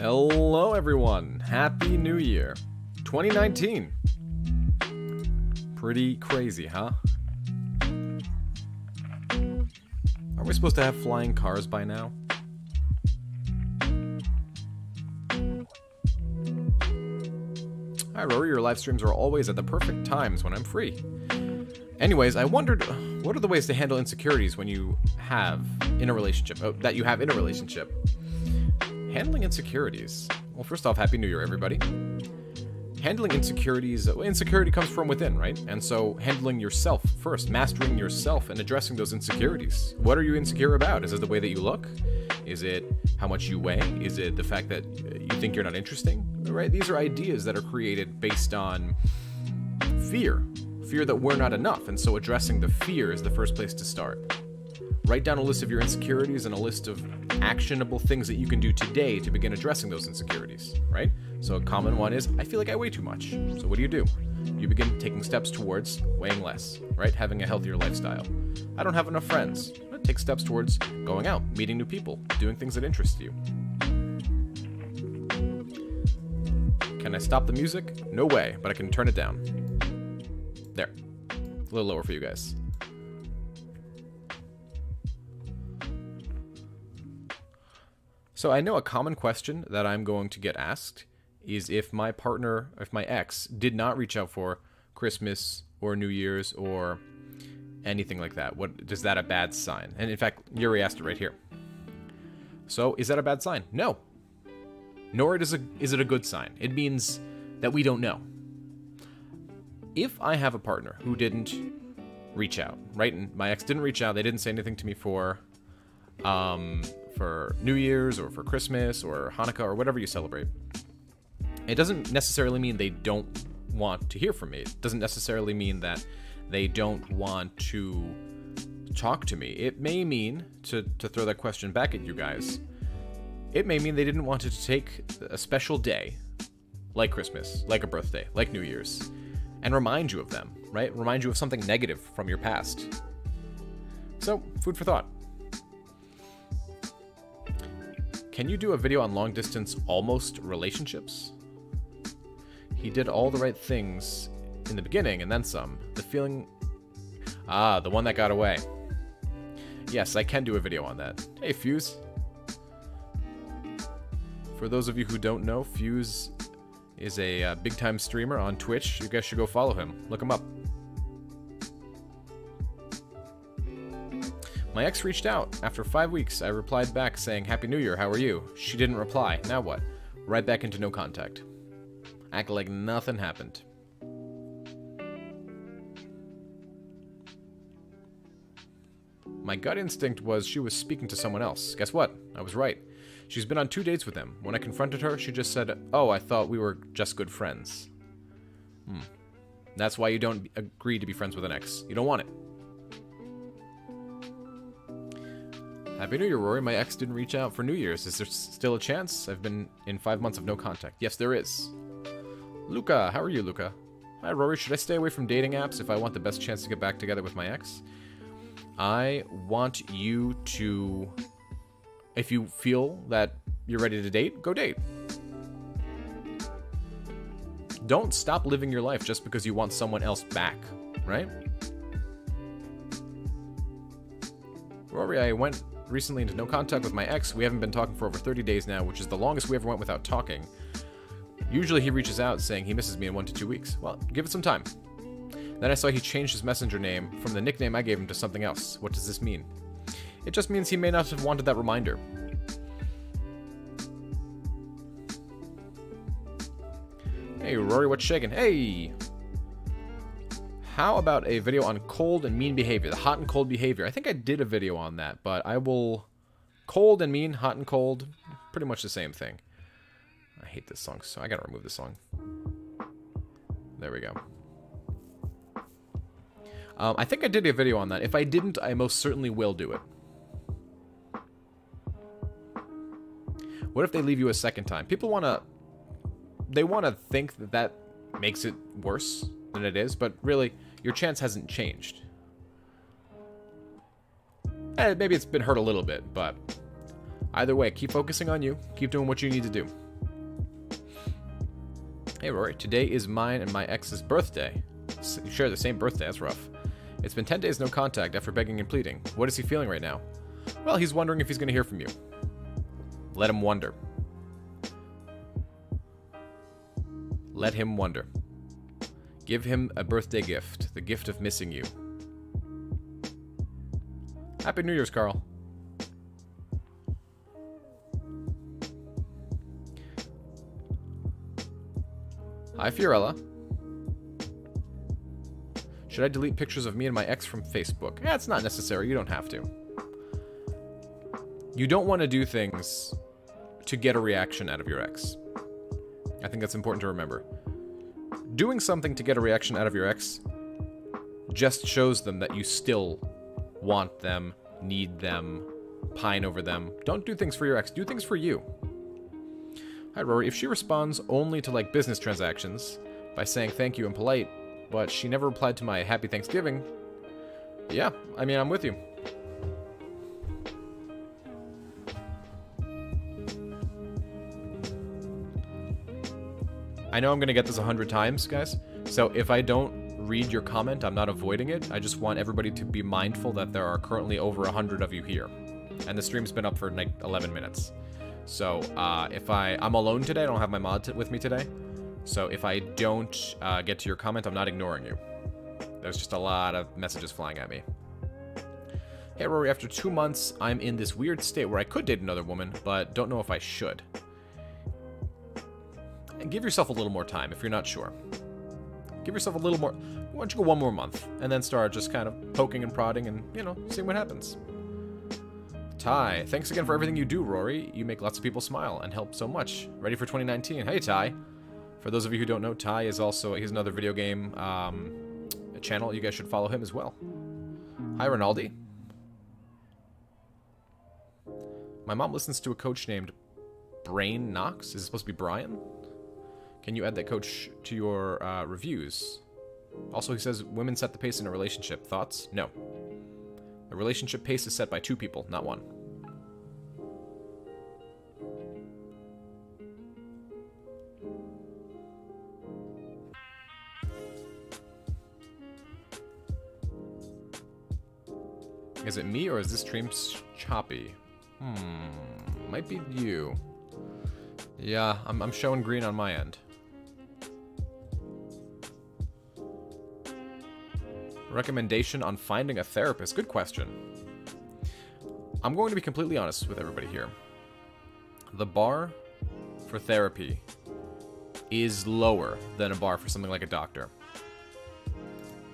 Hello everyone, Happy New Year. 2019. Pretty crazy, huh? Are we supposed to have flying cars by now? Hi Rory, your live streams are always at the perfect times when I'm free. Anyways, I wondered, what are the ways to handle insecurities when you have in a relationship, that you have in a relationship? Handling insecurities. Well, first off, Happy New Year, everybody. Handling insecurities, insecurity comes from within, right? And so handling yourself first, mastering yourself and addressing those insecurities. What are you insecure about? Is it the way that you look? Is it how much you weigh? Is it the fact that you think you're not interesting? Right? These are ideas that are created based on fear. Fear that we're not enough. And so addressing the fear is the first place to start. Write down a list of your insecurities and a list of actionable things that you can do today to begin addressing those insecurities, right? So a common one is, I feel like I weigh too much. So what do? You begin taking steps towards weighing less, right? Having a healthier lifestyle. I don't have enough friends. Take steps towards going out, meeting new people, doing things that interest you. Can I stop the music? No way, but I can turn it down. There. A little lower for you guys. So I know a common question that I'm going to get asked is if my partner, if my ex, did not reach out for Christmas or New Year's or anything like that. Is that a bad sign? And in fact, Yuri asked it right here. So is that a bad sign? No. Nor is it a good sign. It means that we don't know. If I have a partner who didn't reach out, right? And my ex didn't reach out. They didn't say anything to me for New Year's or for Christmas or Hanukkah or whatever you celebrate. It doesn't necessarily mean they don't want to hear from me. It doesn't necessarily mean that they don't want to talk to me. It may mean, to throw that question back at you guys, it may mean they didn't want to take a special day, like Christmas, like a birthday, like New Year's, and remind you of them, right? Remind you of something negative from your past. So, food for thought. Can you do a video on long-distance almost relationships? He did all the right things in the beginning and then some. The feeling... Ah, the one that got away. Yes, I can do a video on that. Hey, Fuse. For those of you who don't know, Fuse is a big-time streamer on Twitch. You guys should go follow him. Look him up. My ex reached out. After 5 weeks, I replied back saying, Happy New Year, how are you? She didn't reply. Now what? Right back into no contact. Act like nothing happened. My gut instinct was she was speaking to someone else. Guess what? I was right. She's been on 2 dates with him. When I confronted her, she just said, oh, I thought we were just good friends. That's why you don't agree to be friends with an ex. You don't want it. Happy New Year, Rory. My ex didn't reach out for New Year's. Is there still a chance? I've been in 5 months of no contact. Yes, there is. Luca, how are you, Luca? Hi, Rory. Should I stay away from dating apps if I want the best chance to get back together with my ex? I want you to... If you feel that you're ready to date, go date. Don't stop living your life just because you want someone else back, right? Rory, I went recently into no contact with my ex. We haven't been talking for over 30 days now, which is the longest we ever went without talking. Usually he reaches out saying he misses me in 1 to 2 weeks. Well, give it some time. Then I saw he changed his messenger name from the nickname I gave him to something else. What does this mean? It just means he may not have wanted that reminder. Hey, Rory, what's shaking? Hey! How about a video on cold and mean behavior? The hot and cold behavior. I think I did a video on that, but I will... Cold and mean, hot and cold, pretty much the same thing. I hate this song, so I gotta remove this song. There we go. I think I did a video on that. If I didn't, I most certainly will do it. What if they leave you a second time? People want to... They want to think that that makes it worse than it is, but really, your chance hasn't changed. Maybe it's been hurt a little bit, but either way, keep focusing on you. Keep doing what you need to do. Hey Rory, today is mine and my ex's birthday. You share the same birthday, that's rough. It's been 10 days no contact after begging and pleading. What is he feeling right now? Well, he's wondering if he's going to hear from you. Let him wonder. Let him wonder. Give him a birthday gift, the gift of missing you. Happy New Year's, Carl. Hi, Fiorella. Should I delete pictures of me and my ex from Facebook? Yeah, it's not necessary. You don't have to. You don't want to do things to get a reaction out of your ex. I think that's important to remember. Doing something to get a reaction out of your ex just shows them that you still want them, need them, pine over them. Don't do things for your ex. Do things for you. Hi, Rory. If she responds only to, like, business transactions by saying thank you and polite, but she never replied to my Happy Thanksgiving, yeah, I mean, I'm with you. I know I'm going to get this 100 times, guys, so if I don't read your comment, I'm not avoiding it. I just want everybody to be mindful that there are currently over 100 of you here, and the stream's been up for, like, 11 minutes. So, if I'm alone today, I don't have my mod with me today. So, if I don't get to your comment, I'm not ignoring you. There's just a lot of messages flying at me. Hey, Rory, after 2 months, I'm in this weird state where I could date another woman, but don't know if I should. And give yourself a little more time if you're not sure. Give yourself a little more. Why don't you go 1 more month, and then start just kind of poking and prodding and, you know, seeing what happens. Ty, thanks again for everything you do, Rory. You make lots of people smile and help so much. Ready for 2019. Hey, Ty. For those of you who don't know, Ty is also, he's another video game channel. You guys should follow him as well. Hi, Rinaldi. My mom listens to a coach named Brain Knox. Is it supposed to be Brian? Can you add that coach to your reviews? Also, he says women set the pace in a relationship. Thoughts? No. A relationship pace is set by 2 people, not 1. Is it me, or is this stream choppy? Might be you. Yeah, I'm showing green on my end. Recommendation on finding a therapist? Good question. I'm going to be completely honest with everybody here. The bar for therapy is lower than a bar for something like a doctor.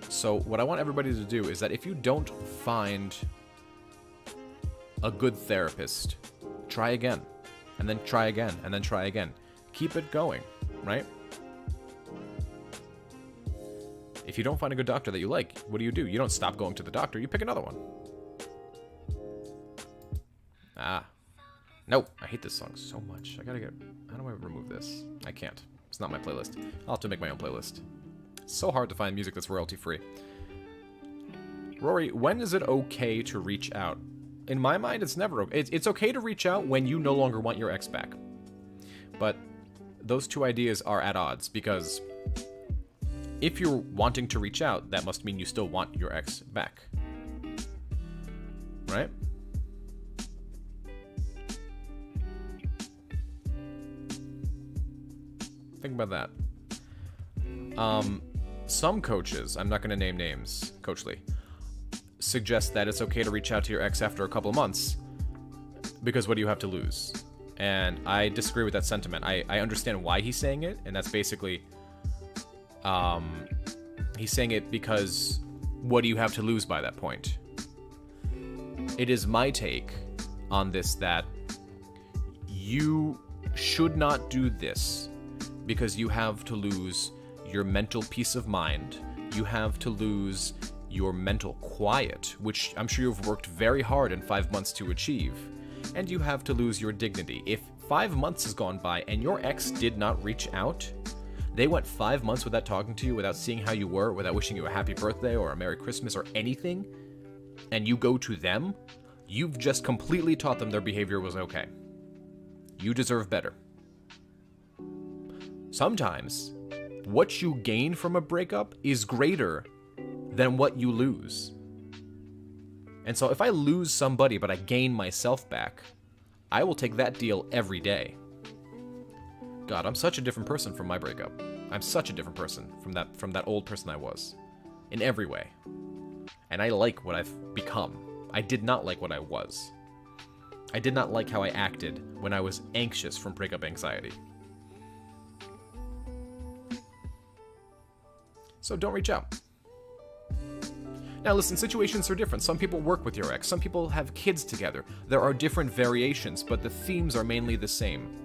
So what I want everybody to do is that if you don't find a good therapist, try again, and then try again, and then try again. Keep it going, right? If you don't find a good doctor that you like, what do? You don't stop going to the doctor, you pick another one. Ah. No, I hate this song so much. I gotta get... How do I remove this? I can't. It's not my playlist. I'll have to make my own playlist. It's so hard to find music that's royalty-free. Rory, when is it okay to reach out? In my mind, it's never okay. It's okay to reach out when you no longer want your ex back. But those two ideas are at odds, because if you're wanting to reach out, that must mean you still want your ex back. Right? Think about that. Some coaches, I'm not going to name names, Coach Lee, suggest that it's okay to reach out to your ex after a couple of months, because what do you have to lose? And I disagree with that sentiment. I understand why he's saying it, and that's basically, he's saying it because what do you have to lose by that point? It is my take on this that you should not do this because you have to lose your mental peace of mind. You have to lose your mental quiet, which I'm sure you've worked very hard in 5 months to achieve. And you have to lose your dignity. If 5 months has gone by and your ex did not reach out, they went 5 months without talking to you, without seeing how you were, without wishing you a happy birthday or a Merry Christmas or anything, and you go to them, you've just completely taught them their behavior was okay. You deserve better. Sometimes what you gain from a breakup is greater than what you lose. And so if I lose somebody but I gain myself back, I will take that deal every day. God, I'm such a different person from my breakup. I'm such a different person from that old person I was. In every way. And I like what I've become. I did not like what I was. I did not like how I acted when I was anxious from breakup anxiety. So don't reach out. Now listen, situations are different. Some people work with your ex. Some people have kids together. There are different variations, but the themes are mainly the same.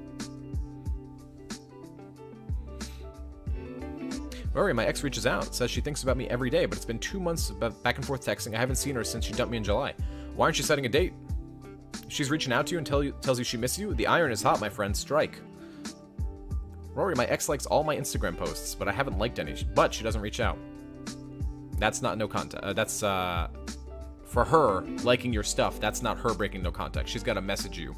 Rory, my ex reaches out, says she thinks about me every day, but it's been 2 months of back and forth texting. I haven't seen her since she dumped me in July. Why aren't you setting a date? She's reaching out to you and tells you she misses you. The iron is hot, my friend. Strike. Rory, my ex likes all my Instagram posts, but I haven't liked any. But she doesn't reach out. That's not no contact. That's for her liking your stuff. That's not her breaking no contact. She's got to message you.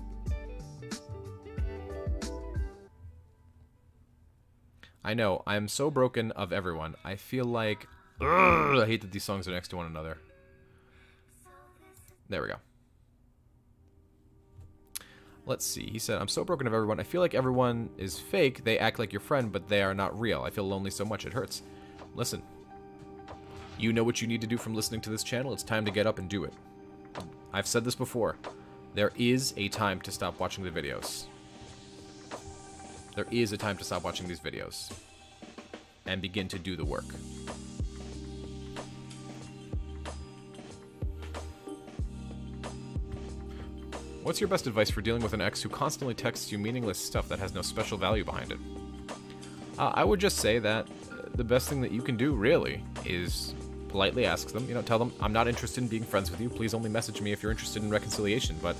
I know. I am so broken of everyone. I feel like... I hate that these songs are next to one another. There we go. Let's see. He said, I'm so broken of everyone. I feel like everyone is fake. They act like your friend, but they are not real. I feel lonely so much. It hurts. Listen. You know what you need to do from listening to this channel. It's time to get up and do it. I've said this before. There is a time to stop watching the videos. There is a time to stop watching these videos and begin to do the work. What's your best advice for dealing with an ex who constantly texts you meaningless stuff that has no special value behind it? I would just say that the best thing that you can do, really, is politely ask them, tell them, I'm not interested in being friends with you. Please only message me if you're interested in reconciliation. But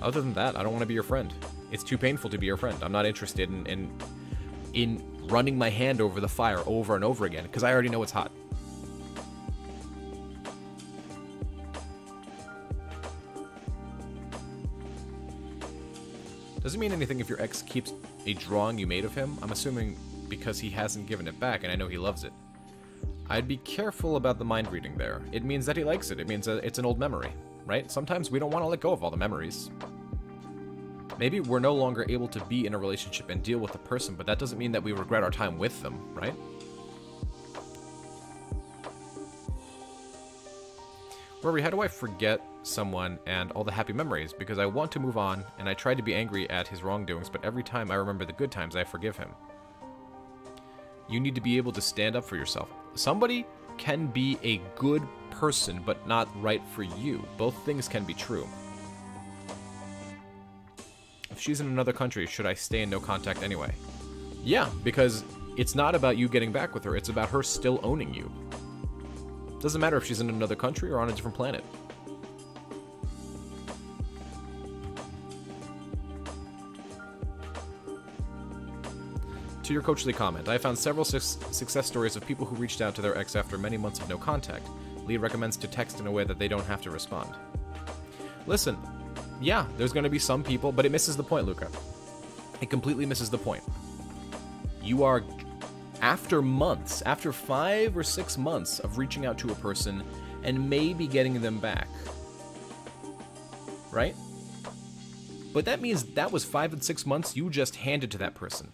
other than that, I don't want to be your friend. It's too painful to be your friend. I'm not interested in running my hand over the fire over and over again, because I already know it's hot. Doesn't mean anything if your ex keeps a drawing you made of him. I'm assuming because he hasn't given it back, and I know he loves it. I'd be careful about the mind reading there. It means that he likes it. It means that it's an old memory, right? Sometimes we don't want to let go of all the memories. Maybe we're no longer able to be in a relationship and deal with the person, but that doesn't mean that we regret our time with them, right? Rory, how do I forget someone and all the happy memories? Because I want to move on, and I try to be angry at his wrongdoings, but every time I remember the good times, I forgive him. You need to be able to stand up for yourself. Somebody can be a good person, but not right for you. Both things can be true. If she's in another country, should I stay in no contact anyway? Yeah, because it's not about you getting back with her. It's about her still owning you. Doesn't matter if she's in another country or on a different planet. To your Coach Lee comment, I found several success stories of people who reached out to their ex after many months of no contact. Lee recommends to text in a way that they don't have to respond. Listen, yeah, there's going to be some people, but it misses the point, Luca. It completely misses the point. You are, after months, after 5 or 6 months of reaching out to a person and maybe getting them back, right? But that means that was 5 and 6 months you just handed to that person.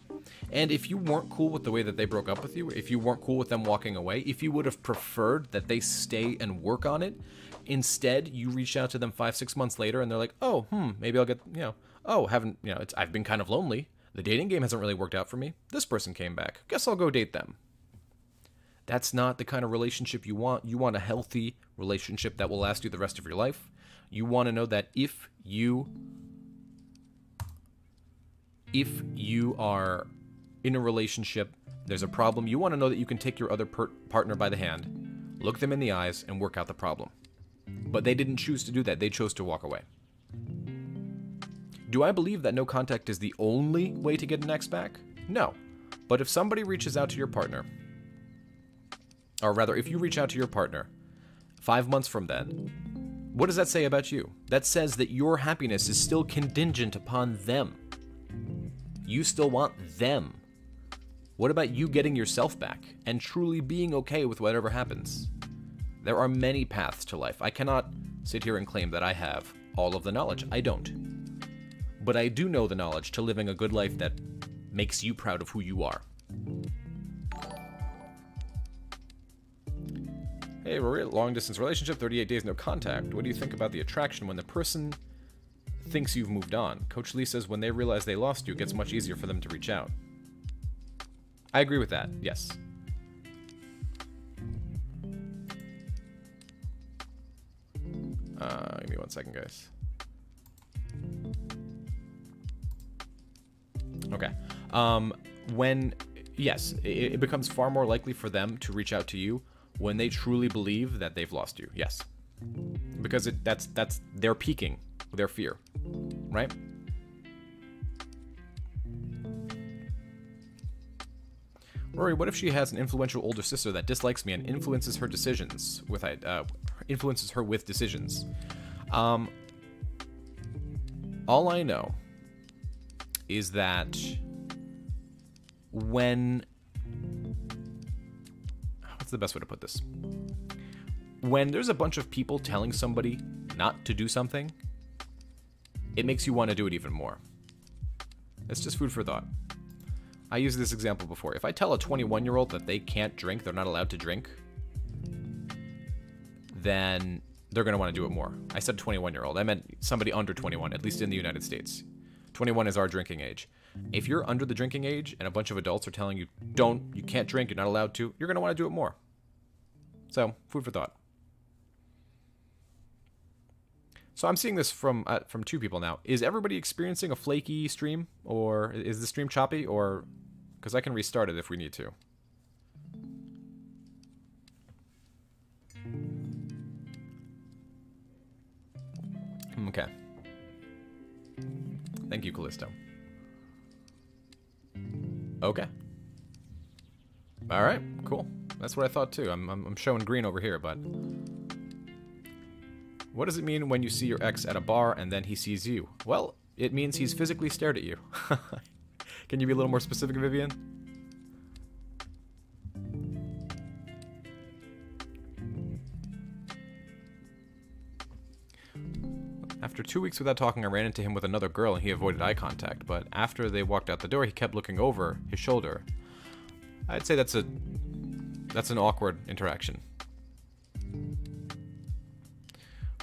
And if you weren't cool with the way that they broke up with you, if you weren't cool with them walking away, if you would have preferred that they stay and work on it, instead you reach out to them 5-6 months later and they're like, oh, maybe I'll get, I've been kind of lonely. The dating game hasn't really worked out for me. This person came back. Guess I'll go date them. That's not the kind of relationship you want. You want a healthy relationship that will last you the rest of your life. You want to know that if you are in a relationship, there's a problem, you want to know that you can take your other partner by the hand, look them in the eyes, and work out the problem. But they didn't choose to do that. They chose to walk away. Do I believe that no contact is the only way to get an ex back? No. But if somebody reaches out to your partner, or rather, if you reach out to your partner 5 months from then, what does that say about you? That says that your happiness is still contingent upon them. You still want them. What about you getting yourself back and truly being okay with whatever happens? There are many paths to life. I cannot sit here and claim that I have all of the knowledge. I don't. But I do know the knowledge to living a good life that makes you proud of who you are. Hey, Rory, long-distance relationship, 38 days, no contact. What do you think about the attraction when the person thinks you've moved on? Coach Lee says when they realize they lost you, it gets much easier for them to reach out. I agree with that, yes. Give me 1 second, guys. Okay. Yes, it becomes far more likely for them to reach out to you when they truly believe that they've lost you. Yes. Because that's they're peaking their fear, right? Rory, what if she has an influential older sister that dislikes me and influences her decisions with decisions? All I know is that when... What's the best way to put this? When there's a bunch of people telling somebody not to do something, it makes you want to do it even more. It's just food for thought. I used this example before. If I tell a 21-year-old that they can't drink, they're not allowed to drink, then they're going to want to do it more. I said 21-year-old. I meant somebody under 21, at least in the United States. 21 is our drinking age. If you're under the drinking age and a bunch of adults are telling you, you can't drink, you're not allowed to, you're going to want to do it more. So, food for thought. So I'm seeing this from 2 people now. Is everybody experiencing a flaky stream? Or is the stream choppy? Or... Because I can restart it if we need to. Okay. Thank you, Callisto. Okay. Alright, cool. That's what I thought too. I'm showing green over here, but... What does it mean when you see your ex at a bar and then he sees you? Well, it means he's physically stared at you. Can you be a little more specific, Vivian? After 2 weeks without talking, I ran into him with another girl and he avoided eye contact, but after they walked out the door, he kept looking over his shoulder. I'd say that's an awkward interaction.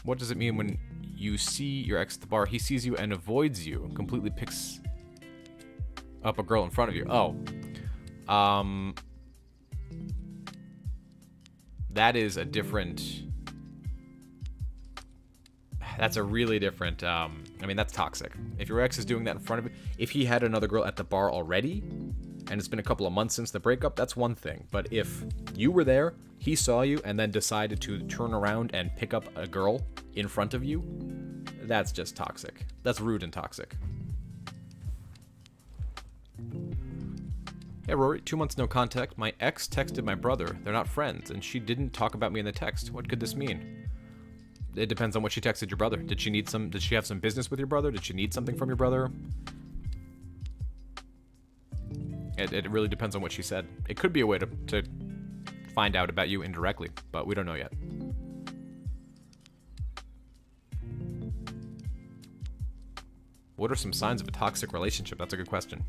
What does it mean when you see your ex at the bar, he sees you and avoids you, completely picks up a girl in front of you? Oh. That is a different... That's a really different... I mean, that's toxic. If your ex is doing that in front of you... If he had another girl at the bar already, and it's been a couple of months since the breakup, that's one thing. But if you were there, he saw you, and then decided to turn around and pick up a girl in front of you, that's just toxic. That's rude and toxic. Hey Rory, 2 months no contact. My ex texted my brother. They're not friends, and she didn't talk about me in the text. What could this mean? It depends on what she texted your brother. Did she have some business with your brother? Did she need something from your brother? It really depends on what she said. It could be a way to find out about you indirectly, but we don't know yet. What are some signs of a toxic relationship? That's a good question.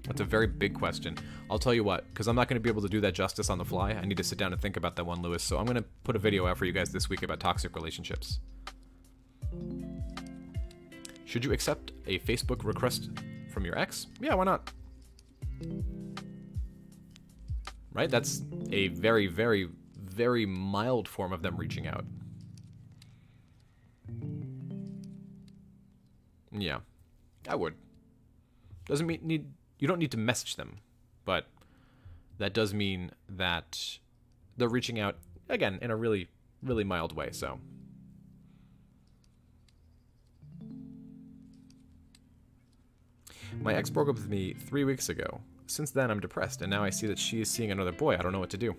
That's a very big question. I'll tell you what, because I'm not going to be able to do that justice on the fly. I need to sit down and think about that one, Lewis. So I'm going to put a video out for you guys this week about toxic relationships. Should you accept a Facebook request from your ex? Yeah, why not? Right? That's a very, very, very mild form of them reaching out. Yeah, I would. Doesn't mean you don't need to message them, but that does mean that they're reaching out, again, in a really, really mild way, so. My ex broke up with me 3 weeks ago. Since then, I'm depressed, and now I see that she is seeing another boy. I don't know what to do.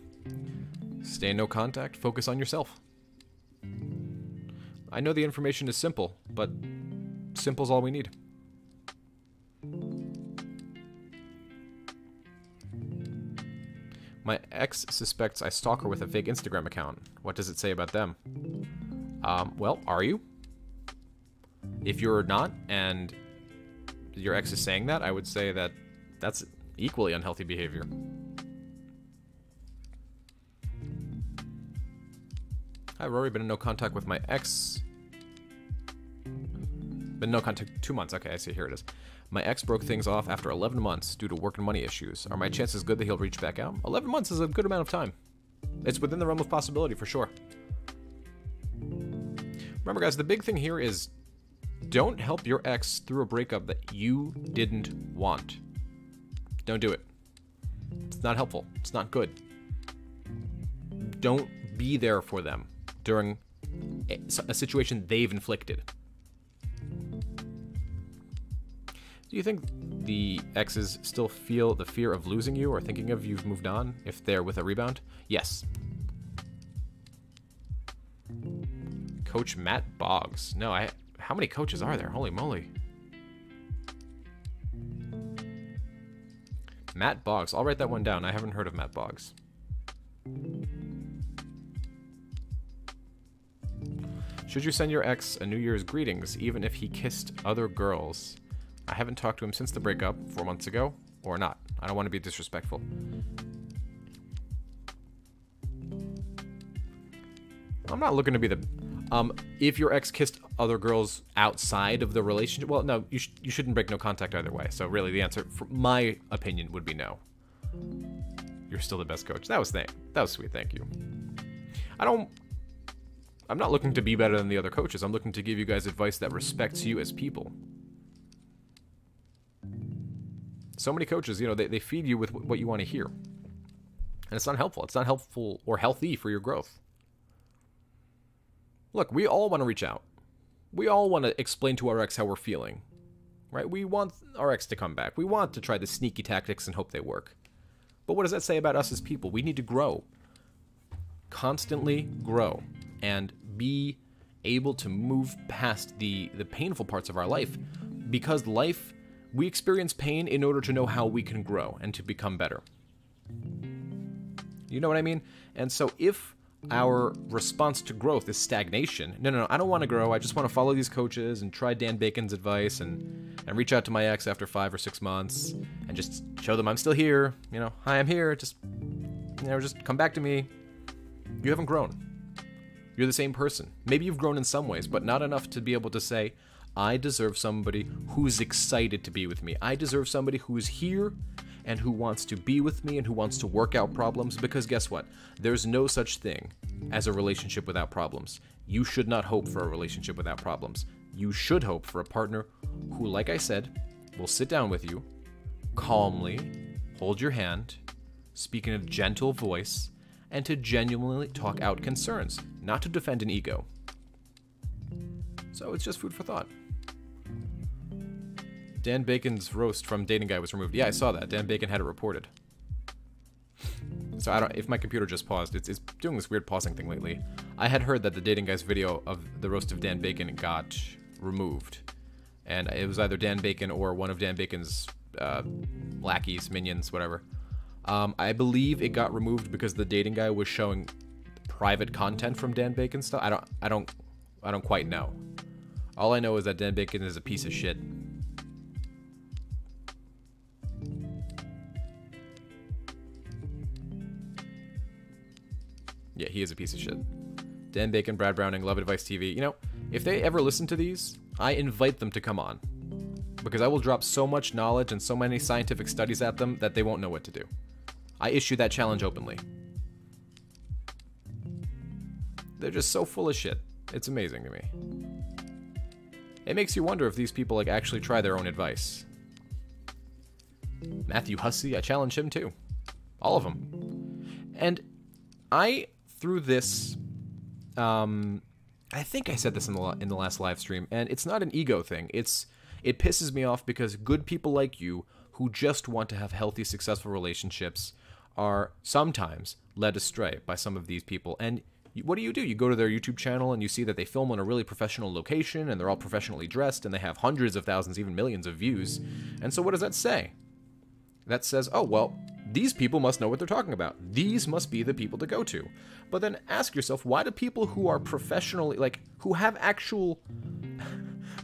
Stay in no contact. Focus on yourself. I know the information is simple, but simple's all we need. My ex suspects I stalk her with a fake Instagram account. What does it say about them? Well, are you? If you're not, and your ex is saying that, I would say that that's equally unhealthy behavior. Hi, Rory. Been in no contact with my ex. Been in no contact 2 months. Okay, I see. Here it is. My ex broke things off after 11 months due to work and money issues. Are my chances good that he'll reach back out? 11 months is a good amount of time. It's within the realm of possibility for sure. Remember, guys, the big thing here is don't help your ex through a breakup that you didn't want. Don't do it. It's not helpful. It's not good. Don't be there for them during a situation they've inflicted. Do you think the exes still feel the fear of losing you or thinking of you've moved on if they're with a rebound? Yes. Coach Matt Boggs. No, how many coaches are there? Holy moly. Matt Boggs. I'll write that one down. I haven't heard of Matt Boggs. Should you send your ex a New Year's greetings even if he kissed other girls? I haven't talked to him since the breakup 4 months ago, or not. I don't want to be disrespectful. I'm not looking to be the... if your ex kissed other girls outside of the relationship... Well, no, you shouldn't break no contact either way. So really, the answer, for my opinion, would be no. You're still the best coach. That was sweet, thank you. I'm not looking to be better than the other coaches. I'm looking to give you guys advice that respects you as people. So many coaches, you know, they feed you with what you want to hear. And it's not helpful. It's not helpful or healthy for your growth. Look, we all want to reach out. We all want to explain to our ex how we're feeling. Right? We want our ex to come back. We want to try the sneaky tactics and hope they work. But what does that say about us as people? We need to grow. Constantly grow. And be able to move past the painful parts of our life. Because life... We experience pain in order to know how we can grow and to become better. You know what I mean? And so if our response to growth is stagnation, no, I don't want to grow. I just want to follow these coaches and try Dan Bacon's advice and reach out to my ex after 5 or 6 months and just show them I'm still here. You know, hi, I'm here. Just come back to me. You haven't grown. You're the same person. Maybe you've grown in some ways, but not enough to be able to say, I deserve somebody who's excited to be with me. I deserve somebody who is here and who wants to be with me and who wants to work out problems, because guess what? There's no such thing as a relationship without problems. You should not hope for a relationship without problems. You should hope for a partner who, like I said, will sit down with you, calmly hold your hand, speak in a gentle voice, and to genuinely talk out concerns, not to defend an ego. So it's just food for thought. Dan Bacon's roast from Dating Guy was removed. Yeah, I saw that. Dan Bacon had it reported. So I don't... If my computer just paused, it's doing this weird pausing thing lately. I had heard that the Dating Guy's video of the roast of Dan Bacon got removed. And it was either Dan Bacon or one of Dan Bacon's lackeys, minions, whatever. I believe it got removed because the Dating Guy was showing private content from Dan Bacon stuff. I don't quite know. All I know is that Dan Bacon is a piece of shit. Yeah, he is a piece of shit. Dan Bacon, Brad Browning, Love Advice TV. You know, if they ever listen to these, I invite them to come on. Because I will drop so much knowledge and so many scientific studies at them that they won't know what to do. I issue that challenge openly. They're just so full of shit. It's amazing to me. It makes you wonder if these people like actually try their own advice. Matthew Hussey, I challenge him too. All of them. And through this, I think I said this in the last live stream, and it's not an ego thing. It pisses me off because good people like you who just want to have healthy, successful relationships are sometimes led astray by some of these people. And what do? You go to their YouTube channel and you see that they film in a really professional location and they're all professionally dressed and they have hundreds of thousands, even millions of views. And so what does that say? That says, oh, well, These people must know what they're talking about. These must be the people to go to. But then ask yourself, why do people who are professionally, like, who have actual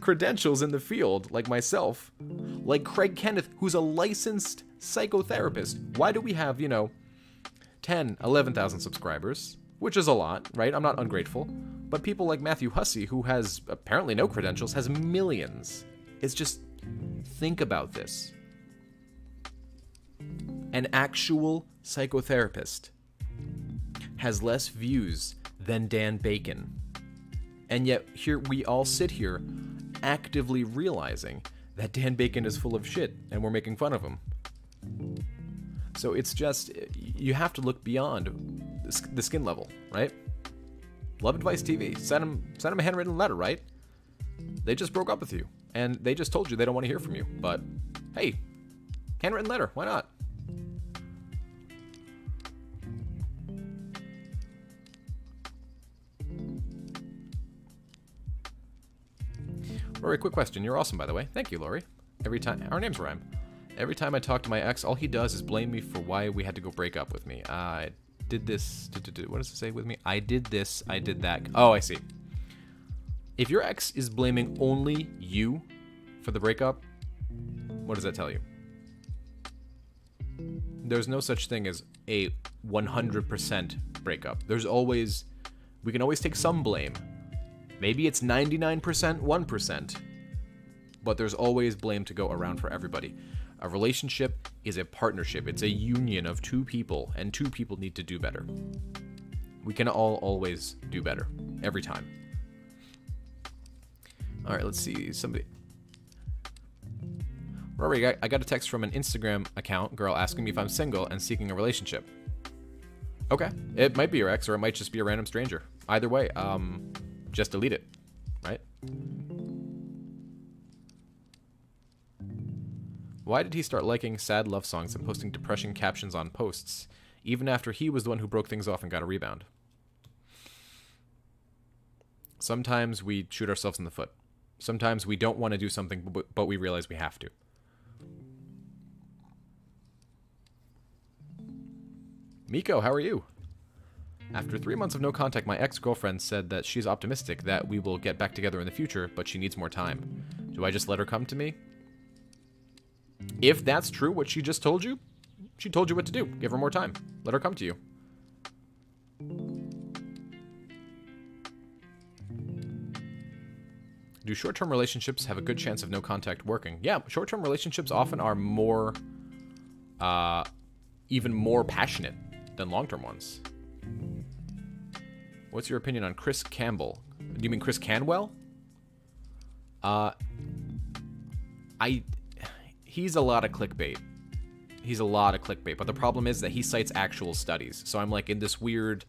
credentials in the field, like myself, like Craig Kenneth, who's a licensed psychotherapist, why do we have, you know, 10, 11,000 subscribers, which is a lot, right? I'm not ungrateful. But people like Matthew Hussey, who has apparently no credentials, has millions. It's just, think about this. An actual psychotherapist has less views than Dan Bacon. And yet here we all sit here actively realizing that Dan Bacon is full of shit and we're making fun of him. So it's just, you have to look beyond the skin level, right? Love Advice TV, send him a handwritten letter, right? They just broke up with you and they just told you they don't want to hear from you. But hey, handwritten letter, why not? Lori, quick question. You're awesome, by the way. Thank you, Lori. Every time, our names rhyme. Every time I talk to my ex, all he does is blame me for why we had to go break up with me. I did this. What does it say with me? I did this. I did that. Oh, I see. If your ex is blaming only you for the breakup, what does that tell you? There's no such thing as a 100% breakup. There's always, we can always take some blame. Maybe it's 99%, 1%, but there's always blame to go around for everybody. A relationship is a partnership. It's a union of two people, and two people need to do better. We can all always do better, every time. All right, let's see. Somebody... Rory, I got a text from an Instagram account girl asking me if I'm single and seeking a relationship. Okay, it might be your ex, or it might just be a random stranger. Either way, just delete it, right? Why did he start liking sad love songs and posting depression captions on posts, even after he was the one who broke things off and got a rebound? Sometimes we shoot ourselves in the foot. Sometimes we don't want to do something, but we realize we have to. Miko, how are you? After 3 months of no contact, my ex-girlfriend said that she's optimistic that we will get back together in the future, but she needs more time. Do I just let her come to me? If that's true, what she just told you, she told you what to do. Give her more time. Let her come to you. Do short-term relationships have a good chance of no contact working? Yeah, short-term relationships often are more, even more passionate than long-term ones. What's your opinion on Chris Campbell? Do you mean Chris Canwell? He's a lot of clickbait. He's a lot of clickbait, but the problem is that he cites actual studies. So I'm like in this weird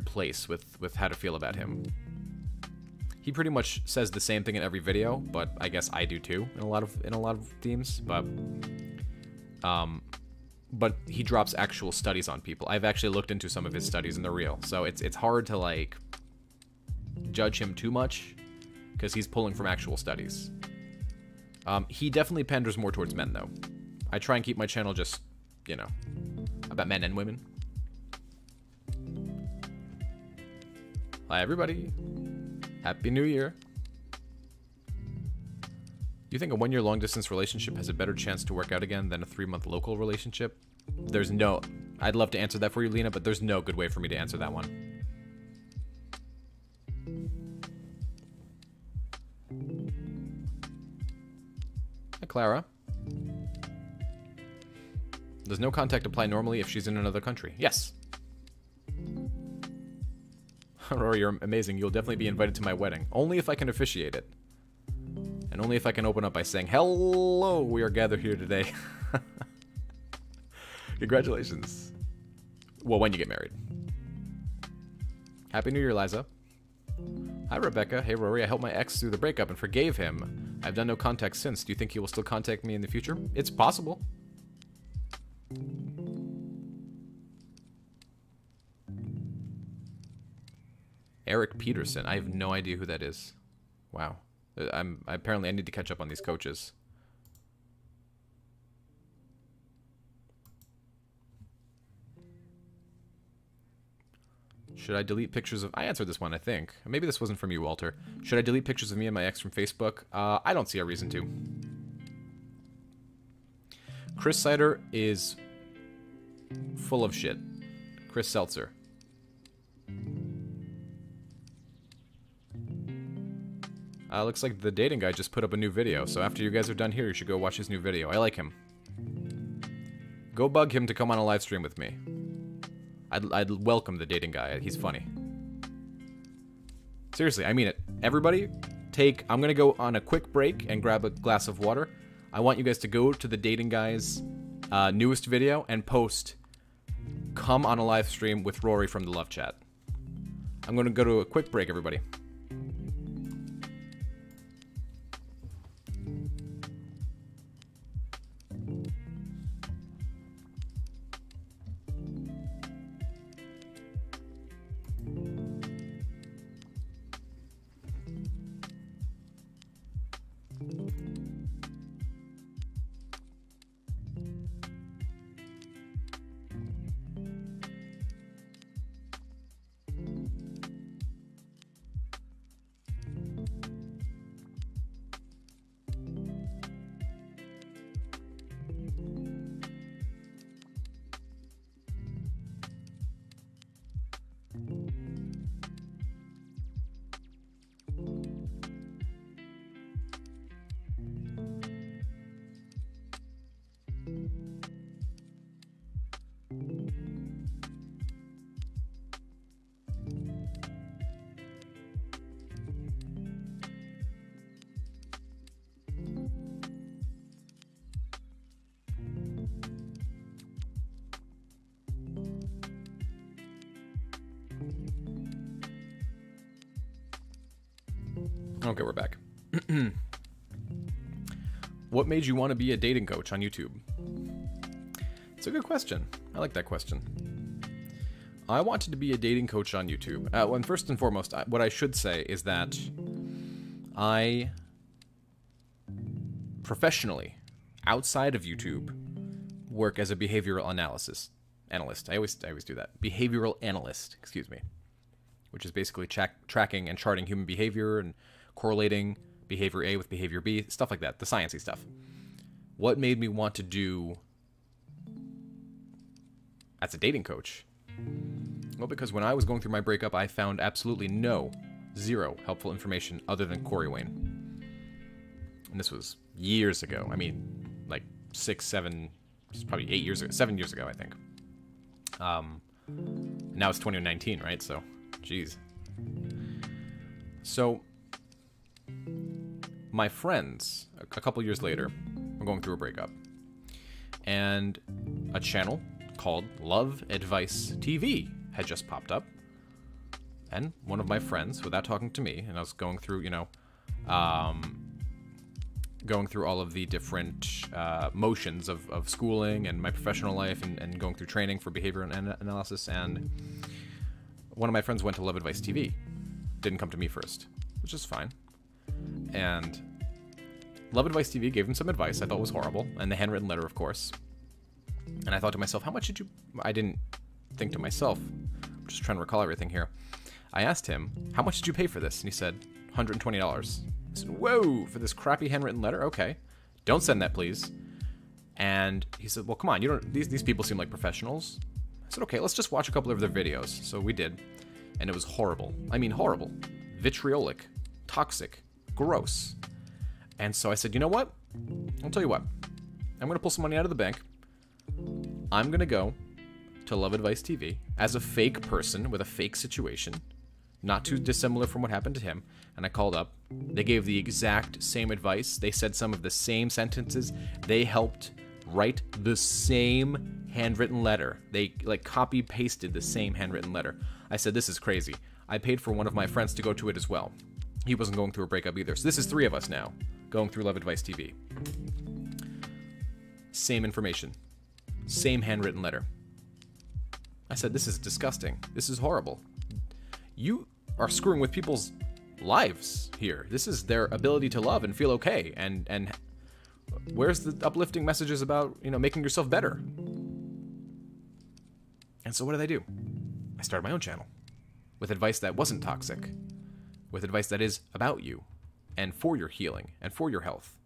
place with how to feel about him. He pretty much says the same thing in every video, but I guess I do too in a lot of themes, but he drops actual studies on people. I've actually looked into some of his studies and they're real. So it's hard to like judge him too much because he's pulling from actual studies. He definitely panders more towards men though. I try and keep my channel just, you know, about men and women. Hi everybody. Happy New Year. Do you think a 1-year long-distance relationship has a better chance to work out again than a 3-month local relationship? There's no... I'd love to answer that for you, Lena, but there's no good way for me to answer that one. Hi, Clara. Does no contact apply normally if she's in another country? Yes. Rory, you're amazing. You'll definitely be invited to my wedding. Only if I can officiate it. And only if I can open up by saying, hello, we are gathered here today. Congratulations. Well, when you get married. Happy New Year, Liza. Hi, Rebecca. Hey, Rory. I helped my ex through the breakup and forgave him. I've done no contact since. Do you think he will still contact me in the future? It's possible. Eric Peterson. I have no idea who that is. Wow. Apparently I need to catch up on these coaches. Should I delete pictures of... I answered this one, I think. Maybe this wasn't from you, Walter. Should I delete pictures of me and my ex from Facebook? I don't see a reason to. Chris Sider is full of shit. Chris Seltzer. Looks like the dating guy just put up a new video, so after you guys are done here, you should go watch his new video. I like him. Go bug him to come on a live stream with me. I'd welcome the dating guy. He's funny. Seriously, I mean it. Everybody, I'm gonna go on a quick break and grab a glass of water. I want you guys to go to the dating guy's newest video and post, come on a live stream with Rory from the Love Chat. I'm gonna go to a quick break, everybody. Okay, we're back. What made you want to be a dating coach on YouTube? It's a good question. I like that question. I wanted to be a dating coach on YouTube. Well, first and foremost, what I should say is that I professionally, outside of YouTube, work as a behavioral analyst. I always do that. Behavioral analyst, excuse me, which is basically tracking and charting human behavior and correlating behavior A with behavior B, stuff like that, the sciencey stuff. What made me want to do as a dating coach? Well, because when I was going through my breakup, I found absolutely zero helpful information other than Corey Wayne. And this was years ago. I mean, like 6, 7, probably 8 years ago, 7 years ago, I think. Now it's 2019, right? So, geez. So, my friends, a couple years later, were going through a breakup. And a channel called Love Advice TV had just popped up. And one of my friends, without talking to me, and I was going through, going through all of the different motions of schooling and my professional life and going through training for behavior analysis, and one of my friends went to Love Advice TV. Didn't come to me first, which is fine. And Love Advice TV gave him some advice I thought was horrible, and the handwritten letter, of course. And I thought to myself, how much did you... I didn't think to myself. I'm just trying to recall everything here. I asked him, how much did you pay for this? And he said, $120. I said, whoa, for this crappy handwritten letter? Okay. Don't send that, please. And he said, well, come on, you don't... These people seem like professionals. I said, okay, let's just watch a couple of their videos. So we did. And it was horrible. I mean, horrible. Vitriolic. Toxic. Gross. And so I said, you know what? I'll tell you what. I'm going to pull some money out of the bank. I'm going to go to Love Advice TV as a fake person with a fake situation, not too dissimilar from what happened to him. And I called up. They gave the exact same advice. They said some of the same sentences. They helped write the same handwritten letter. They like copy pasted the same handwritten letter. I said, this is crazy. I paid for one of my friends to go to it as well. He wasn't going through a breakup either. So this is 3 of us now going through Love Advice TV. Same information. Same handwritten letter. I said, this is disgusting. This is horrible. You are screwing with people's lives here. This is their ability to love and feel okay. And where's the uplifting messages about, making yourself better? And so what did I do? I started my own channel. with advice that wasn't toxic, with advice that is about you and for your healing and for your health.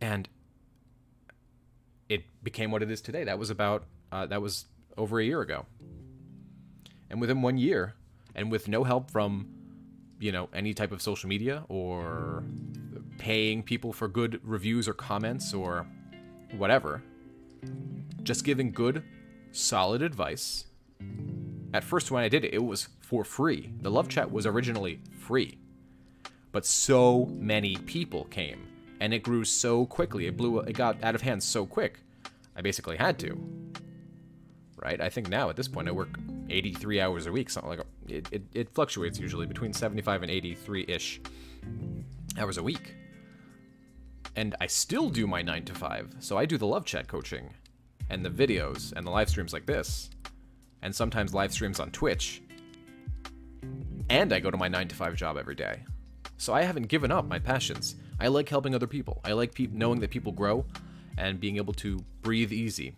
And it became what it is today. That was over a year ago. And within 1 year, and with no help from, any type of social media or paying people for good reviews or comments or whatever, just giving good, solid advice. At first, when I did it, it was for free. The love chat was originally free. But so many people came, and it grew so quickly. It got out of hand so quick. I basically had to. Right? I think now, at this point, I work 83 hours a week, something like that. It fluctuates usually between 75 and 83-ish hours a week. And I still do my 9 to 5. So I do the love chat coaching and the videos and the live streams like this. And sometimes live streams on Twitch. And I go to my 9 to 5 job every day. So I haven't given up my passions. I like helping other people. I like knowing that people grow and being able to breathe easy.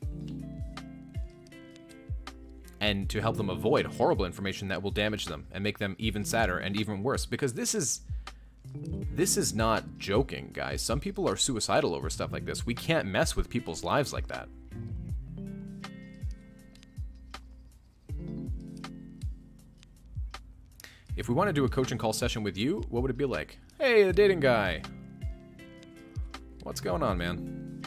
And to help them avoid horrible information that will damage them and make them even sadder and even worse. Because this is not joking, guys. Some people are suicidal over stuff like this. We can't mess with people's lives like that. If we want to do a coaching call session with you, what would it be like? Hey, the dating guy. What's going on, man?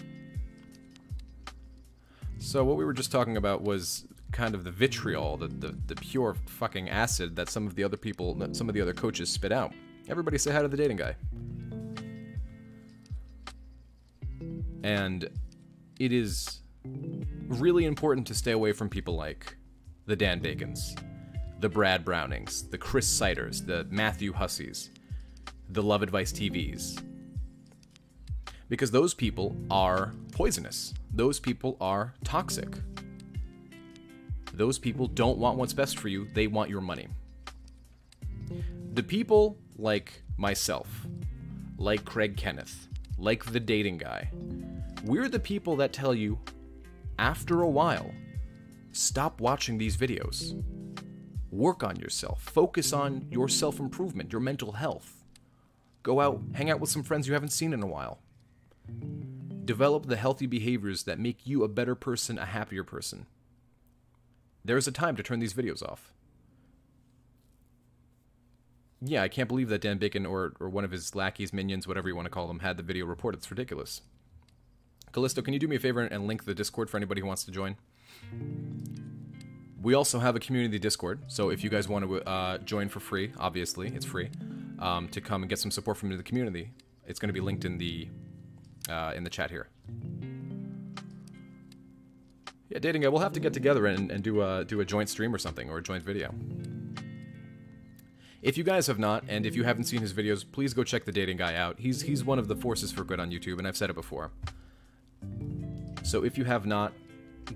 So what we were just talking about was kind of the vitriol, the pure fucking acid that some of the other coaches spit out. Everybody say hi to the dating guy. And it is really important to stay away from people like the Dan Bacons, the Brad Brownings, the Chris Siders, the Matthew Hussies, the Love Advice TVs. Because those people are poisonous. Those people are toxic. Those people don't want what's best for you. They want your money. The people like myself, like Craig Kenneth, like the dating guy, we're the people that tell you, after a while, stop watching these videos. Work on yourself. Focus on your self-improvement, your mental health. Go out, hang out with some friends you haven't seen in a while. Develop the healthy behaviors that make you a better person, a happier person. There's a time to turn these videos off. Yeah, I can't believe that Dan Bacon or one of his lackeys, minions, whatever you want to call them, had the video reported. It's ridiculous. Callisto, can you do me a favor and link the Discord for anybody who wants to join? We also have a community Discord, so if you guys want to join for free, obviously, it's free, to come and get some support from the community, it's going to be linked in the chat here. Yeah, dating guy, we'll have to get together and do a joint stream or something, or a joint video. If you guys have not, and if you haven't seen his videos, please go check the dating guy out. He's one of the forces for good on YouTube, and I've said it before. So if you have not,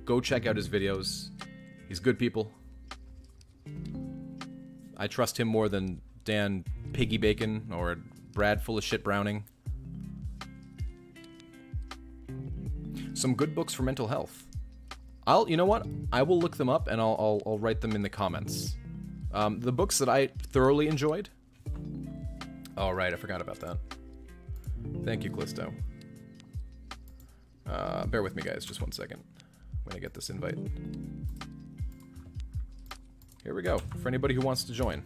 go check out his videos. He's good people. I trust him more than Dan Piggy Bacon or Brad Full of Shit Browning. Some good books for mental health. You know what? I will look them up and I'll write them in the comments. The books that I thoroughly enjoyed. Oh, right, I forgot about that. Thank you, Callisto. Bear with me, guys, just 1 second. I'm gonna get this invite. Here we go, for anybody who wants to join.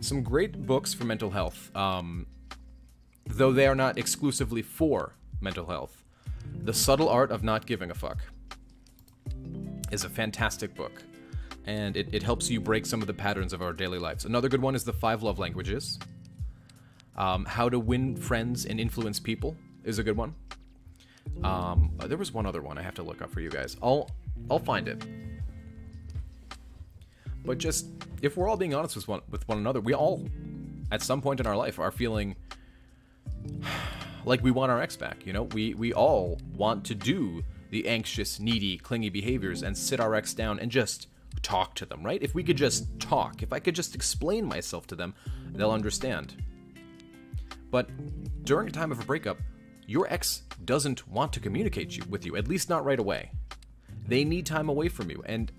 Some great books for mental health, though they are not exclusively for mental health. The Subtle Art of Not Giving a Fuck is a fantastic book, and it helps you break some of the patterns of our daily lives. Another good one is The 5 Love Languages. How to Win Friends and Influence People is a good one. There was one other one I have to look up for you guys. I'll find it. But just, if we're all being honest with one another, we all, at some point in our life, are feeling like we want our ex back, you know? We all want to do the anxious, needy, clingy behaviors and sit our ex down and just talk to them, right? If we could just talk, if I could just explain myself to them, they'll understand. But during a time of a breakup, your ex doesn't want to communicate with you, at least not right away. They need time away from you, and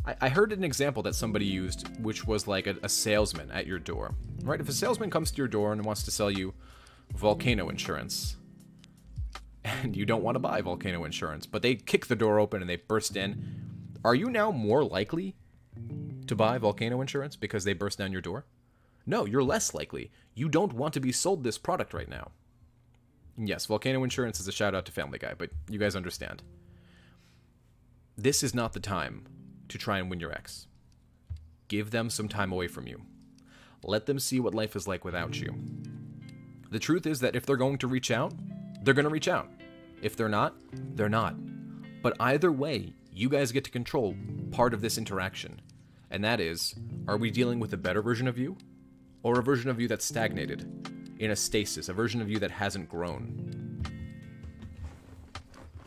I heard an example that somebody used, which was like a salesman at your door, right? If a salesman comes to your door and wants to sell you volcano insurance, and you don't want to buy volcano insurance, but they kick the door open and they burst in, are you now more likely to buy volcano insurance because they burst down your door? No, you're less likely. You don't want to be sold this product right now. Yes, volcano insurance is a shout out to Family Guy, but you guys understand. This is not the time to try and win your ex. Give them some time away from you. Let them see what life is like without you. The truth is that if they're going to reach out, they're going to reach out. If they're not, they're not. But either way, you guys get to control part of this interaction. And that is, are we dealing with a better version of you? Or a version of you that's stagnated, in a stasis, a version of you that hasn't grown?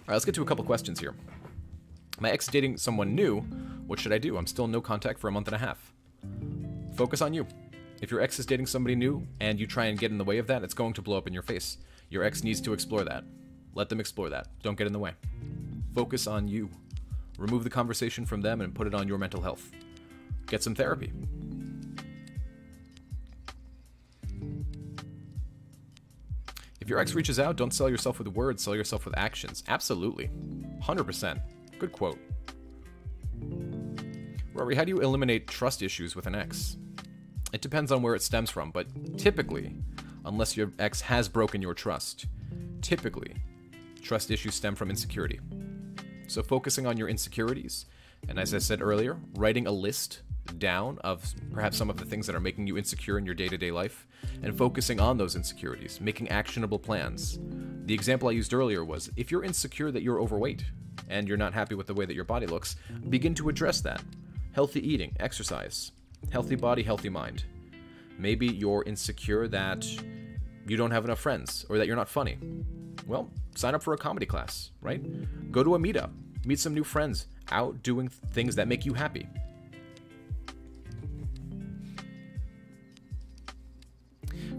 Alright, let's get to a couple questions here. My ex is dating someone new. What should I do? I'm still in no contact for a month and a half. Focus on you. If your ex is dating somebody new and you try and get in the way of that, it's going to blow up in your face. Your ex needs to explore that. Let them explore that. Don't get in the way. Focus on you. Remove the conversation from them and put it on your mental health. Get some therapy. If your ex reaches out, don't sell yourself with words, sell yourself with actions. Absolutely. 100%. Good quote. Rory, how do you eliminate trust issues with an ex? It depends on where it stems from, but typically, unless your ex has broken your trust, typically, trust issues stem from insecurity. So focusing on your insecurities, and as I said earlier, writing a list down of perhaps some of the things that are making you insecure in your day-to-day life, and focusing on those insecurities, making actionable plans. The example I used earlier was, if you're insecure that you're overweight, and you're not happy with the way that your body looks, begin to address that. Healthy eating, exercise, healthy body, healthy mind. Maybe you're insecure that you don't have enough friends, or that you're not funny. Well, sign up for a comedy class, right? Go to a meetup, meet some new friends, out doing things that make you happy.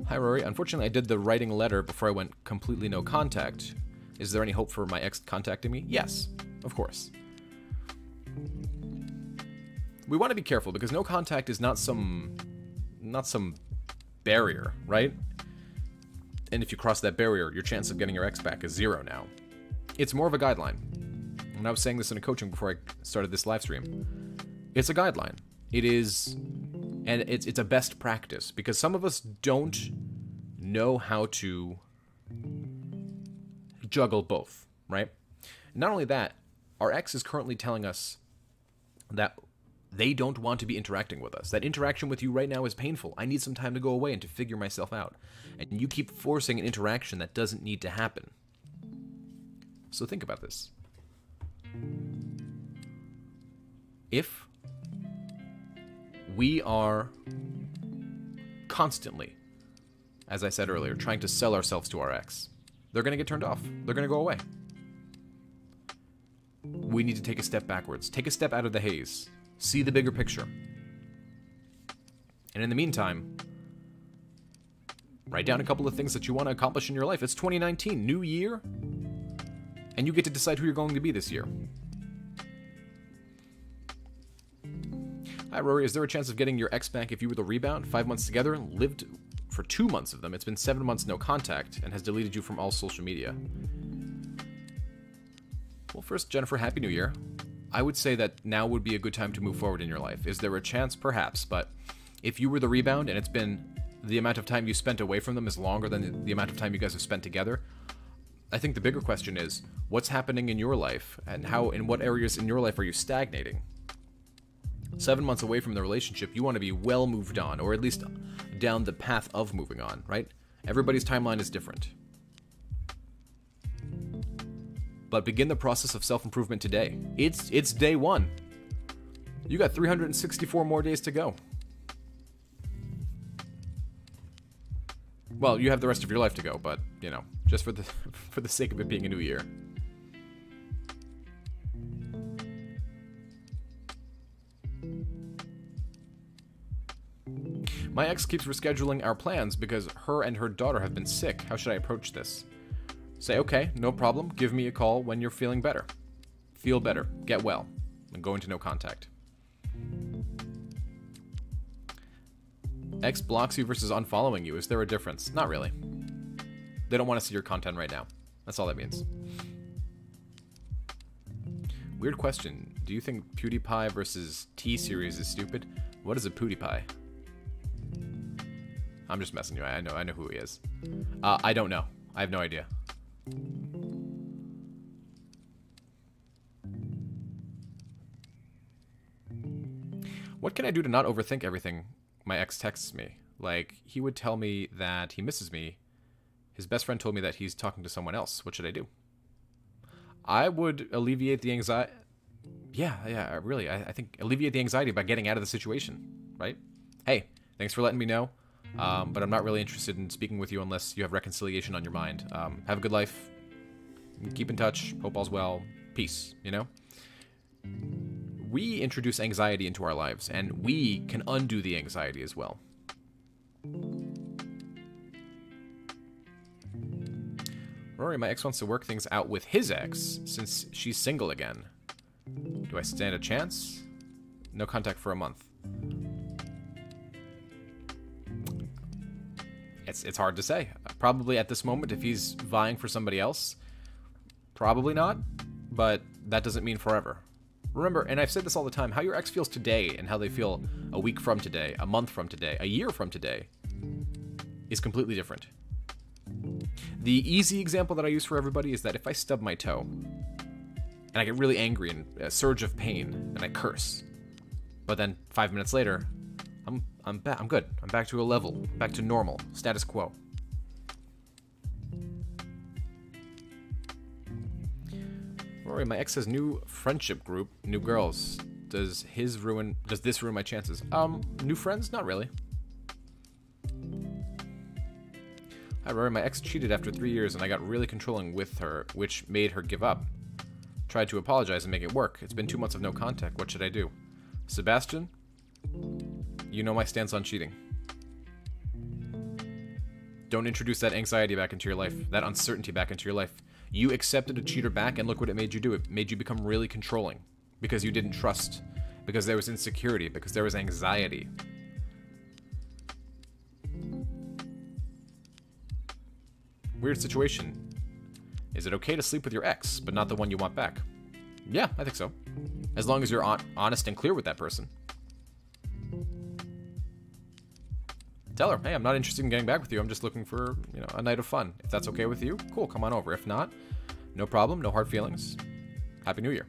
Hi Rory, unfortunately I did the writing letter before I went completely no contact. Is there any hope for my ex contacting me? Yes, of course. We want to be careful because no contact is not some barrier, right? And if you cross that barrier, your chance of getting your ex back is 0 now. It's more of a guideline. And I was saying this in a coaching before I started this live stream. It's a guideline. It is, and it's a best practice because some of us don't know how to juggle both, right? Not only that, our ex is currently telling us that they don't want to be interacting with us. That interaction with you right now is painful. I need some time to go away and to figure myself out. And you keep forcing an interaction that doesn't need to happen. So think about this. If we are constantly, as I said earlier, trying to sell ourselves to our ex, they're going to get turned off. They're going to go away. We need to take a step backwards. Take a step out of the haze. See the bigger picture. And in the meantime, write down a couple of things that you want to accomplish in your life. It's 2019, new year, and you get to decide who you're going to be this year. Hi, Rory. Is there a chance of getting your ex back if you were the rebound? 5 months together, lived for 2 months of them. It's been 7 months no contact, and has deleted you from all social media. Well, first, Jennifer, Happy New Year. I would say that now would be a good time to move forward in your life. Is there a chance? Perhaps, but if you were the rebound and it's been the amount of time you spent away from them is longer than the amount of time you guys have spent together, I think the bigger question is, what's happening in your life, and how, in what areas in your life are you stagnating? 7 months away from the relationship, you want to be well moved on, or at least down the path of moving on, right? Everybody's timeline is different. But begin the process of self-improvement today. It's day one. You got 364 more days to go. Well, you have the rest of your life to go, but, you know, just for the sake of it being a new year. My ex keeps rescheduling our plans because her and her daughter have been sick. How should I approach this? Say, okay, no problem. Give me a call when you're feeling better. Feel better. Get well. And go into no contact. X blocks you versus unfollowing you. Is there a difference? Not really. They don't want to see your content right now. That's all that means. Weird question. Do you think PewDiePie versus T-Series is stupid? What is a PewDiePie? I'm just messing you. I know who he is. I don't know. I have no idea. What can I do to not overthink everything my ex texts me? Like, he would tell me that he misses me. His best friend told me that he's talking to someone else. What should I do? I would alleviate the anxiety. Yeah, really. I think alleviate the anxiety by getting out of the situation, right? Hey, thanks for letting me know, but I'm not really interested in speaking with you unless you have reconciliation on your mind. Have a good life. Keep in touch. Hope all's well. Peace, you know? We introduce anxiety into our lives, and we can undo the anxiety as well. Rory, my ex wants to work things out with his ex since she's single again. Do I stand a chance? No contact for a month. It's hard to say. Probably at this moment, if he's vying for somebody else, probably not, but that doesn't mean forever. Remember, and I've said this all the time, how your ex feels today and how they feel a week from today, a month from today, a year from today is completely different. The easy example that I use for everybody is that if I stub my toe and I get really angry and a surge of pain and I curse, but then 5 minutes later, I'm good. I'm back to a level, back to normal, status quo. Rory, my ex has new friendship group, new girls. Does this ruin my chances? New friends? Not really. Hi, Rory, my ex cheated after 3 years and I got really controlling with her, which made her give up. Tried to apologize and make it work. It's been 2 months of no contact. What should I do? Sebastian, you know my stance on cheating. Don't introduce that anxiety back into your life, that uncertainty back into your life. You accepted a cheater back, and look what it made you do. It made you become really controlling because you didn't trust, because there was insecurity, because there was anxiety. Weird situation. Is it okay to sleep with your ex, but not the one you want back? Yeah, I think so. As long as you're honest and clear with that person. Tell her, hey, I'm not interested in getting back with you. I'm just looking for, a night of fun. If that's okay with you, cool, come on over. If not, no problem, no hard feelings. Happy New Year.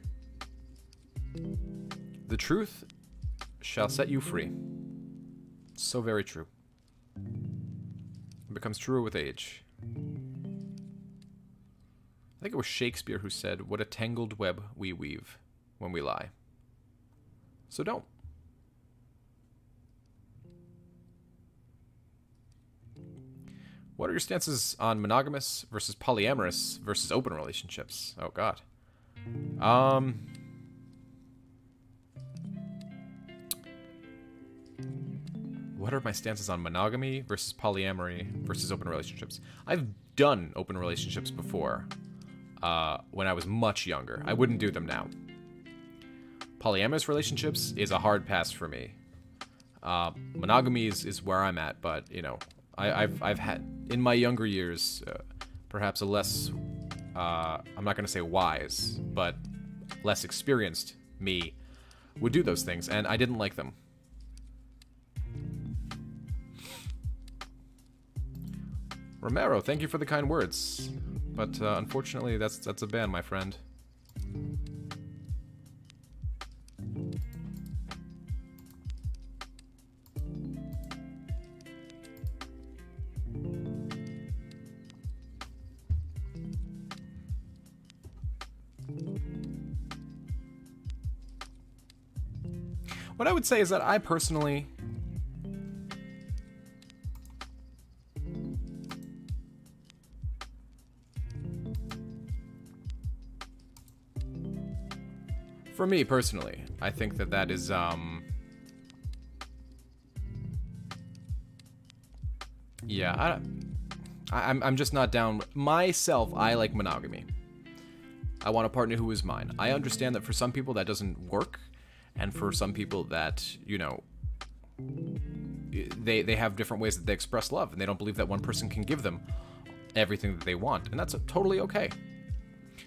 The truth shall set you free. So very true. It becomes truer with age. I think it was Shakespeare who said, what a tangled web we weave when we lie. So don't. What are your stances on monogamous versus polyamorous versus open relationships? Oh, God. What are my stances on monogamy versus polyamory versus open relationships? I've done open relationships before when I was much younger. I wouldn't do them now. Polyamorous relationships is a hard pass for me. Monogamy is where I'm at, but, I've had, in my younger years, perhaps a less, I'm not going to say wise, but less experienced me would do those things, and I didn't like them. Romero, thank you for the kind words, but unfortunately that's a ban, my friend. What I would say is that I personally for me personally, I think that is yeah, I'm just not down. Myself, I like monogamy. I want a partner who is mine. I understand that for some people that doesn't work. And for some people that, you know, they have different ways that they express love, and they don't believe that one person can give them everything that they want, and that's totally okay.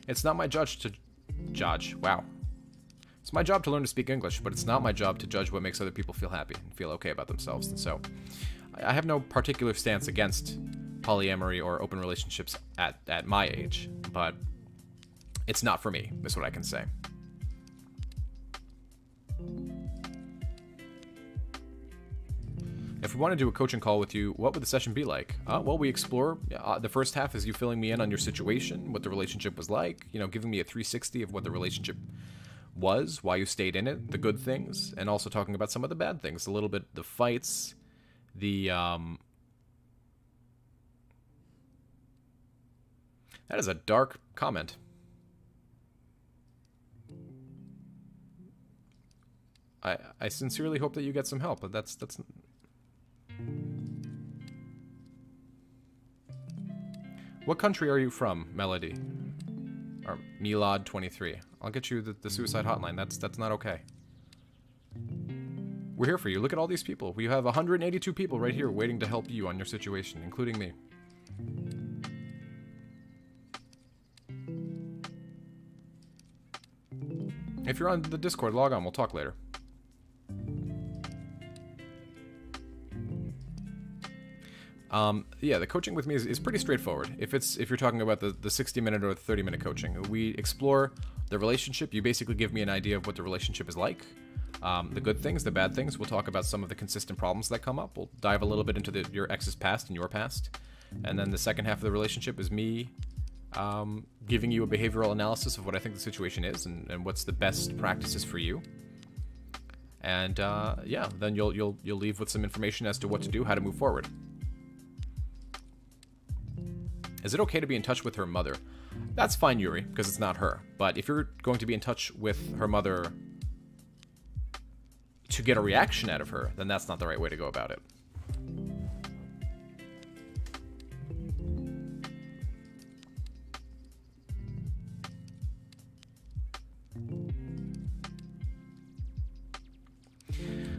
It's not my wow. It's my job to learn to speak English, but it's not my job to judge what makes other people feel happy and feel okay about themselves. And so, I have no particular stance against polyamory or open relationships at my age, but it's not for me, is what I can say. If we want to do a coaching call with you, what would the session be like? Well, we explore. The first half is you filling me in on your situation, what the relationship was like, you know, giving me a 360 of what the relationship was, why you stayed in it, the good things, and also talking about some of the bad things, a little bit, the fights, the, that is a dark comment. I sincerely hope that you get some help, but that's... What country are you from, Melody? Or Milad23. I'll get you the suicide hotline. That's not okay. We're here for you. Look at all these people. We have 182 people right here waiting to help you on your situation, including me. If you're on the Discord, log on. We'll talk later. Yeah, the coaching with me is pretty straightforward. If you're talking about the 60-minute or the 30-minute coaching, we explore the relationship. You basically give me an idea of what the relationship is like, the good things, the bad things. We'll talk about some of the consistent problems that come up. We'll dive a little bit into your ex's past and your past. And then the second half of the relationship is me giving you a behavioral analysis of what I think the situation is and what's the best practices for you. And yeah, then you'll leave with some information as to what to do, how to move forward. Is it okay to be in touch with her mother? That's fine, Yuri, because it's not her. But if you're going to be in touch with her mother to get a reaction out of her, then that's not the right way to go about it.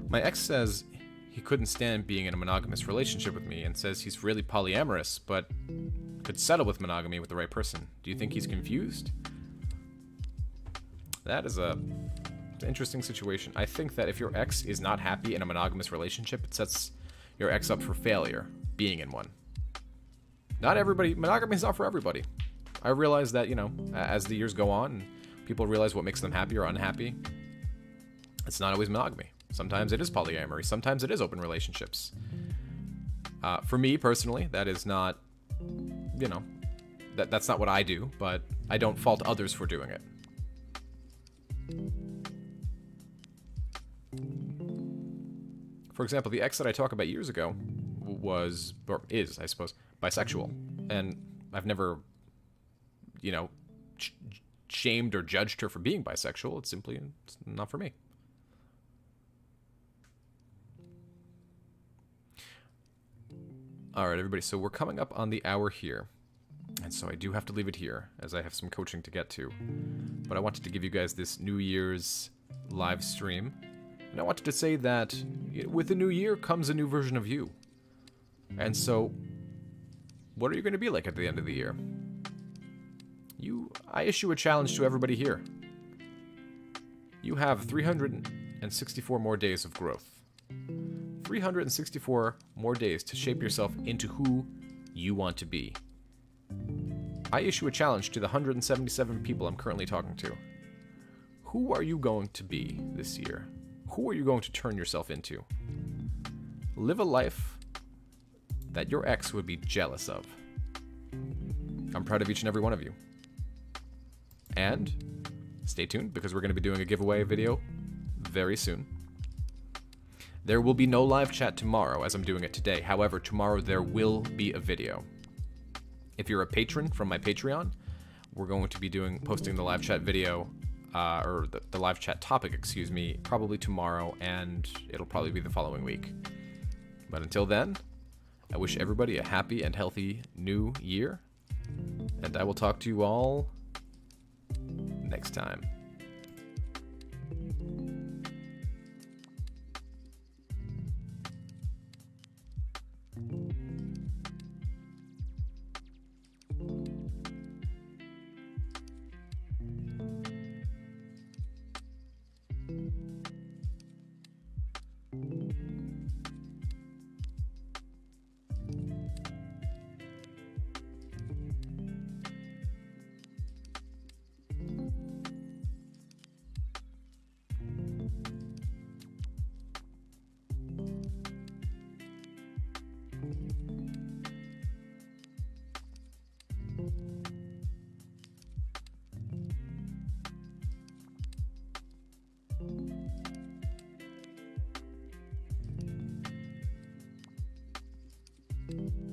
My ex says he couldn't stand being in a monogamous relationship with me and says he's really polyamorous, but could settle with monogamy with the right person. Do you think he's confused? That is an interesting situation. I think that if your ex is not happy in a monogamous relationship, it sets your ex up for failure being in one. Not everybody, monogamy is not for everybody. I realize that, you know, as the years go on, and people realize what makes them happy or unhappy, it's not always monogamy. Sometimes it is polyamory. Sometimes it is open relationships. For me, personally, that is not, you know, that's not what I do, but I don't fault others for doing it. For example, the ex that I talked about years ago was, or is, I suppose, bisexual. And I've never, you know, shamed or judged her for being bisexual. It's simply not for me. All right, everybody, so we're coming up on the hour here, and so I do have to leave it here, as I have some coaching to get to. But I wanted to give you guys this New Year's live stream, and I wanted to say that with the new year comes a new version of you. And so, what are you going to be like at the end of the year? I issue a challenge to everybody here. You have 364 more days of growth. 364 more days to shape yourself into who you want to be. I issue a challenge to the 177 people I'm currently talking to. Who are you going to be this year? Who are you going to turn yourself into? Live a life that your ex would be jealous of. I'm proud of each and every one of you. And stay tuned, because we're going to be doing a giveaway video very soon. There will be no live chat tomorrow as I'm doing it today. However, tomorrow there will be a video. If you're a patron from my Patreon, we're going to be posting the live chat video, or the live chat topic, excuse me, probably tomorrow, and it'll probably be the following week. But until then, I wish everybody a happy and healthy new year, and I will talk to you all next time. bye.